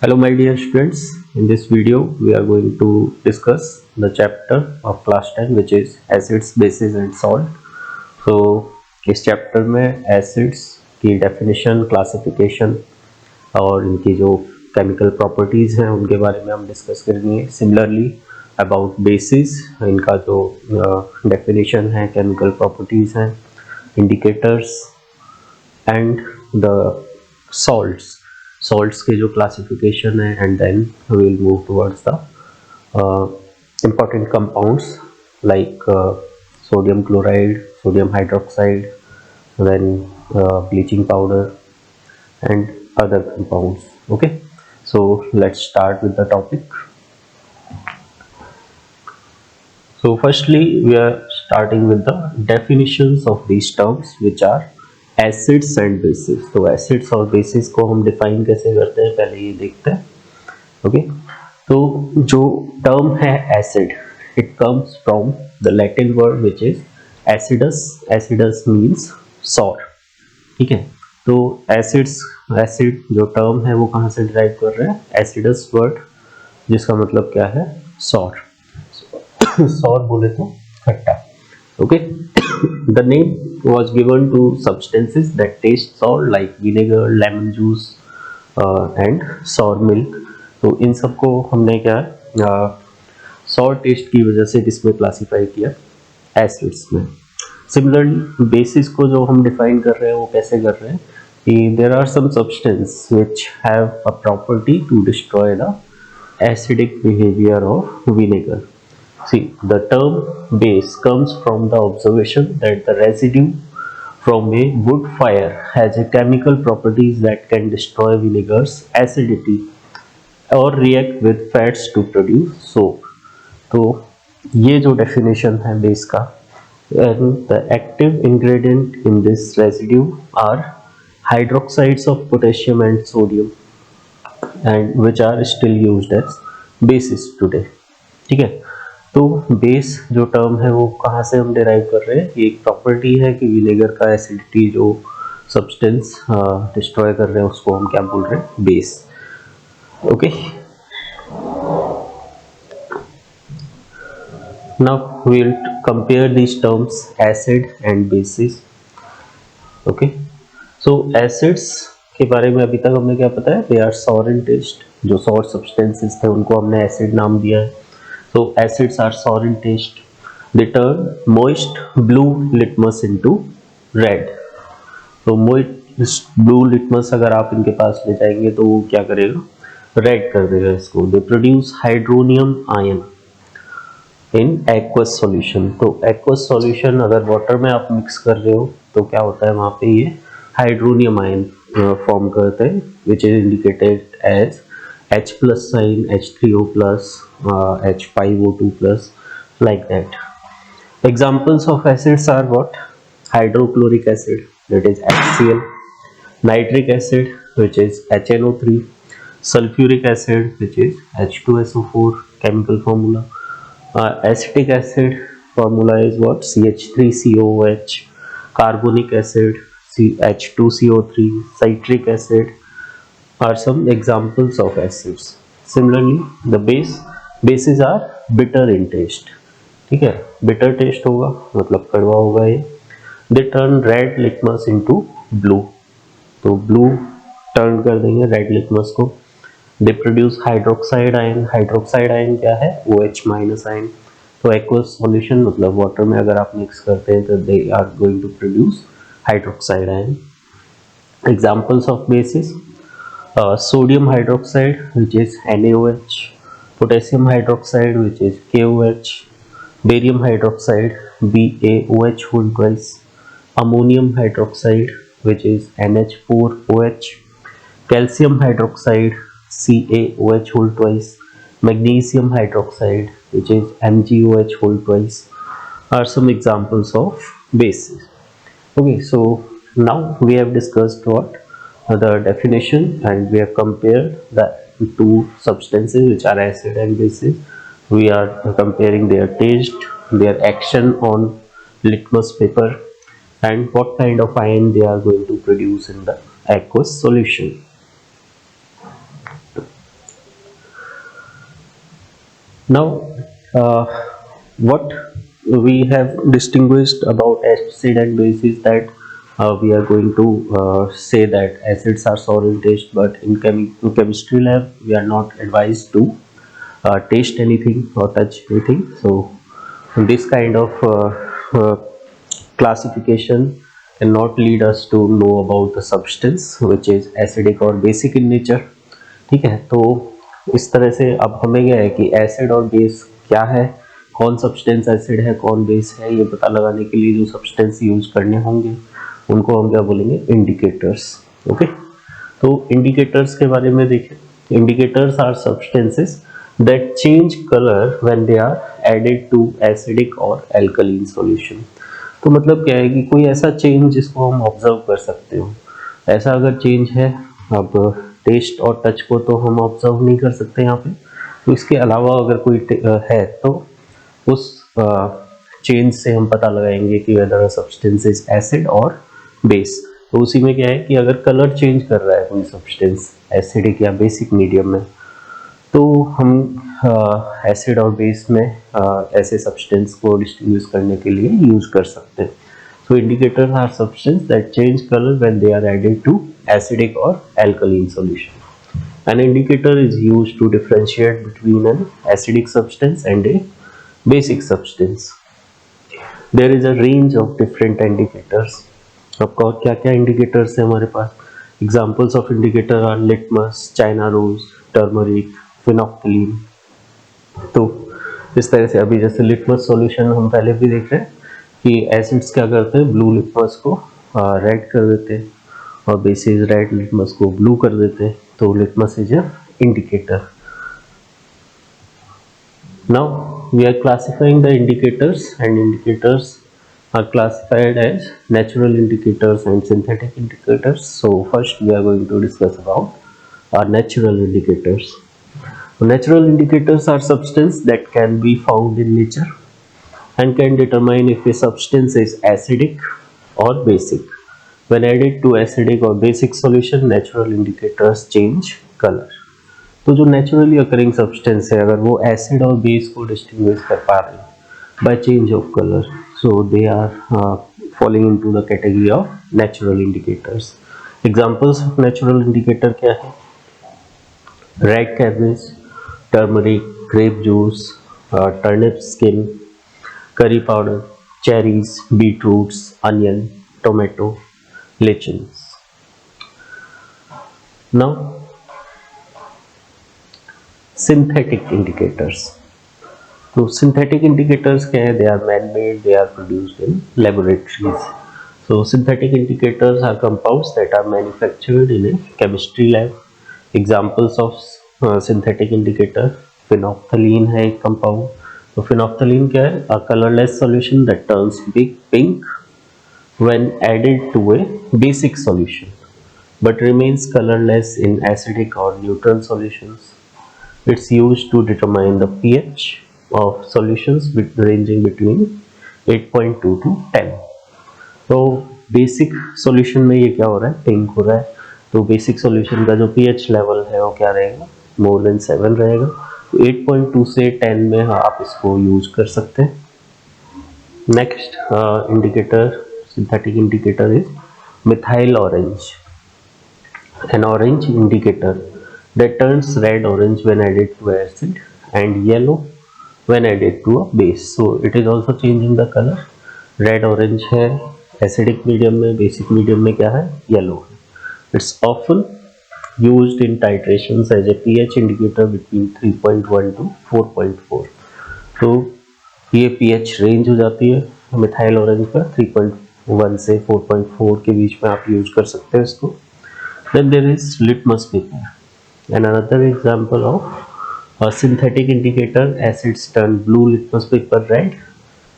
Hello my dear students, in this video we are going to discuss the chapter of class 10 which is acids, bases and salt. So इस chapter में acids की definition, classification और इनकी जो chemical properties हैं उनके बारे में हम डिस्कस करेंगे. सिमिलरली अबाउट बेसिस, इनका जो डेफिनेशन है, केमिकल प्रॉपर्टीज़ हैं, इंडिकेटर्स एंड द सॉल्ट्स के जो क्लासिफिकेशन है, and then we will move towards the important compounds like sodium chloride, sodium hydroxide, then bleaching powder and other compounds. Okay, so let's start with the topic. So firstly we are starting with the definitions of these terms which are acids and bases. तो acids और basis को हम define कैसे करते हैं पहले ये देखते हैं. ओके, तो जो टर्म है acid, it comes from the Latin word which is acidus. Acidus means sour. ठीक है, तो एसिड जो टर्म है वो कहाँ से डिराइव कर रहे हैं? एसिडस वर्ड, जिसका मतलब क्या है? सॉर. सॉर बोले तो खट्टा. Okay, the name was given to substances that taste sour like vinegar, lemon juice and sour milk. तो इन सबको हमने क्या sour टेस्ट की वजह से किसमें क्लासीफाई किया? एसिड्स में. सिमिलरली बेसिस को जो हम डिफाइन कर रहे हैं वो कैसे कर रहे हैं कि there are some substance which have a property to destroy the acidic behaviour of vinegar. See, the term base comes from the observation that the residue from a wood fire has a chemical properties that can destroy vinegar's acidity or react with fats to produce soap. तो ये जो definition है base का, and the active ingredient in this residue are hydroxides of potassium and sodium, and which are still used as bases today. ठीक है, तो base जो term है वो कहाँ से हम डिराइव कर रहे हैं? ये एक प्रॉपर्टी है कि विनेगर का एसिडिटी जो सब्सटेंस डिस्ट्रॉय कर रहे हैं उसको हम क्या बोल रहे हैं? Base. Okay, now we will compare these terms acid and bases. Okay, so acids के बारे में अभी तक हमें क्या पता है? They are sour in taste. जो सॉर सब्सटेंसेस थे उनको हमने एसिड नाम दिया है. So acids are sour in taste. They turn moist blue litmus into red. तो moist blue litmus अगर आप इनके पास ले जाएंगे तो वो क्या करेगा? रेड कर देगा इसको. They produce hydronium ion in aqueous solution. तो aqueous solution अगर वाटर में आप मिक्स कर रहे हो तो क्या होता है वहाँ पे? ये हाइड्रोनियम आयन फॉर्म करते हैं which is indicated as H plus sign, H3O plus, H5O2 plus, like that. Examples of acids are what? Hydrochloric acid, that is HCl, nitric acid, which is HNO3, sulfuric acid, which is H2SO4, chemical formula. Acetic acid formula is what? CH3COOH. Carbonic acid, H2CO3. Citric acid are some examples of acids. Similarly, the bases are bitter in taste. ठीक है, bitter taste होगा मतलब कड़वा होगा ये. They turn red litmus into blue. तो blue turn कर देंगे red litmus को. They produce hydroxide ion. Hydroxide ion क्या है? OH minus ion. तो aqueous solution मतलब water में अगर आप mix करते हैं तो they are going to produce hydroxide ion. Examples of bases: sodium hydroxide, which is NaOH, potassium hydroxide, which is KOH, barium hydroxide, BaOH whole twice, ammonium hydroxide, which is NH4OH, calcium hydroxide, CaOH whole twice, magnesium hydroxide, which is MgOH whole twice, are some examples of bases. Okay, so now we have discussed what? The definition, and we have compared the two substances which are acid and bases. We are comparing their taste, their action on litmus paper, and what kind of ion they are going to produce in the aqueous solution. Now, what we have distinguished about acid and base is that we are going to say that acids are sour in taste, but in chemistry lab we are not advised to taste anything or touch anything. So this kind of classification cannot lead us to know about the substance which is acidic or basic in nature. ठीक है, तो इस तरह से अब हमें क्या है कि एसिड और बेस क्या है, कौन सब्सटेंस एसिड है कौन बेस है, ये पता लगाने के लिए जो सब्सटेंस यूज करने होंगे उनको हम क्या बोलेंगे, इंडिकेटर्स। ओके, तो इंडिकेटर्स के बारे में देखें। Indicators are substances that change colour when they are added to acidic और एल्कलीन सॉल्यूशन। तो मतलब क्या है कि कोई ऐसा चेंज जिसको हम ऑब्जर्व कर सकते हो, ऐसा अगर चेंज है, अब टेस्ट और टच को तो हम ऑब्जर्व नहीं कर सकते यहाँ पे, तो इसके अलावा अगर कोई है तो उस चेंज से हम पता लगाएंगे कि वेदर सब्सटेंस इज एसिड और बेस। तो उसी में क्या है कि अगर कलर चेंज कर रहा है कोई सब्सटेंस एसिडिक या बेसिक मीडियम में, तो हम एसिड और बेस में ऐसे सब्सटेंस को डिस्टिंग्विश करने के लिए यूज कर सकते हैं। So indicators are substances that change color when they are added to acidic or alkaline solution. An indicator is used to differentiate between an acidic substance and a basic substance. There is a range of different indicators. अब और क्या क्या indicators है हमारे पास? Examples of indicator are litmus, China rose, turmeric, phenolphthalein. तो इस तरह से अभी जैसे लिटमस सॉल्यूशन हम पहले भी देख रहे हैं कि एसिड्स क्या करते हैं, ब्लू लिटमस को रेड कर देते हैं और बेसिस रेड लिटमस को ब्लू कर देते हैं, तो litmus is a indicator. Now we are classifying the indicators and indicators are classified as natural indicators and synthetic indicators. So first we are going to discuss about our natural indicators. Natural indicators are substances that can be found in nature and can determine if a substance is acidic or basic. When added to acidic or basic solution, natural indicators change color. तो जो naturally occurring substance है, अगर वो acid और base को distinguish कर पा रहे हैं by change of colour, so they are falling into the category of natural indicators. Examples of natural indicator क्या है? Red cabbage, turmeric, grape juice, turnip skin, curry powder, cherries, beetroots, onion, tomato, lichens. Now, synthetic indicators. So synthetic indicators क्या है? They are man-made, they are produced in laboratories. So synthetic indicators are compounds that are manufactured in a chemistry lab. Examples of synthetic indicator, phenolphthalein है एक compound. तो phenolphthalein क्या है? A colorless solution that turns pink when added to a basic solution, but remains colorless in acidic or neutral solutions. It's used to determine the pH of solutions ranging between 8.2 to 10. तो basic solution में ये क्या हो रहा है? Pink हो रहा है। तो बेसिक सॉल्यूशन का जो पीएच लेवल है वो क्या रहेगा? मोर देन 7 रहेगा। तो 8.2 से 10 में आप इसको यूज कर सकते हैं। Next indicator, synthetic indicator is methyl orange, an orange indicator that turns red orange when added to acid and yellow when added to a base. So it is also changing the color. Red orange है acidic medium में, basic medium में क्या है? Yellow है. It's often used in titrations as a pH indicator between 3.1 to 4.4. तो ये pH range हो जाती है मिथाइल ऑरेंज का, 3.1 से 4.4 के बीच में आप यूज कर सकते हैं इसको। Then there is litmus paper, and another example of a synthetic indicator. Acids turn blue litmus paper red,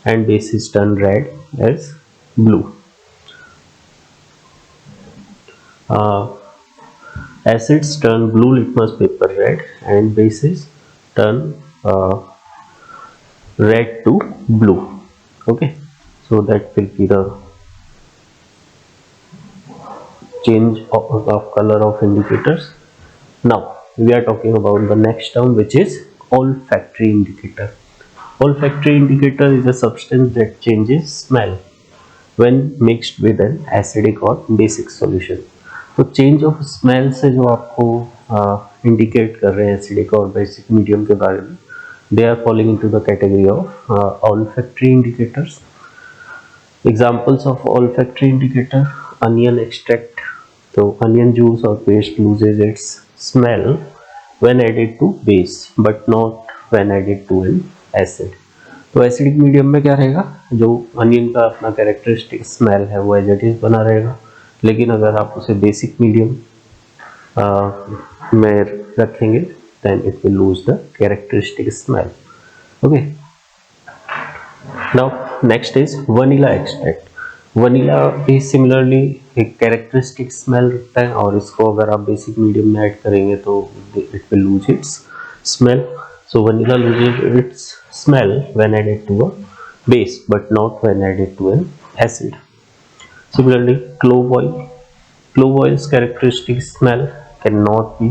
and bases turn red as blue. Acids turn blue litmus paper red, and bases turn red to blue. Okay, so that will be the change of color of indicators. Now we are talking about the next term, which is olfactory indicator. Olfactory indicator is a substance that changes smell when mixed with an acidic or basic solution. तो change of smell से जो आपको indicate कर रहे हैं acidic और basic medium के बारे में, they are falling into the category of olfactory indicators. Examples of olfactory indicator: onion extract. So onion juice or paste loses its smell when added to base but not when added to an acid. तो acidic medium में क्या रहेगा, जो onion का अपना characteristic smell है वो as it is बना रहेगा, लेकिन अगर आप उसे बेसिक मीडियम में रखेंगे then it will lose the characteristic smell. Okay, now next is vanilla extract. Vanilla भी सिमिलरली एक कैरेक्टरिस्टिक स्मेल रखता है और इसको अगर आप बेसिक मीडियम में ऐड करेंगे तो it will lose its smell. So vanilla loses its smell when added to a base but not when added to an acid. Similarly, clove oil. Clove oil's characteristic smell cannot be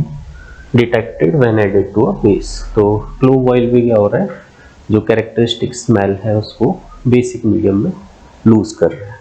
detected when added to a base. तो clove oil भी क्या हो रहा है, जो characteristic smell है उसको basic medium में lose कर रहा है.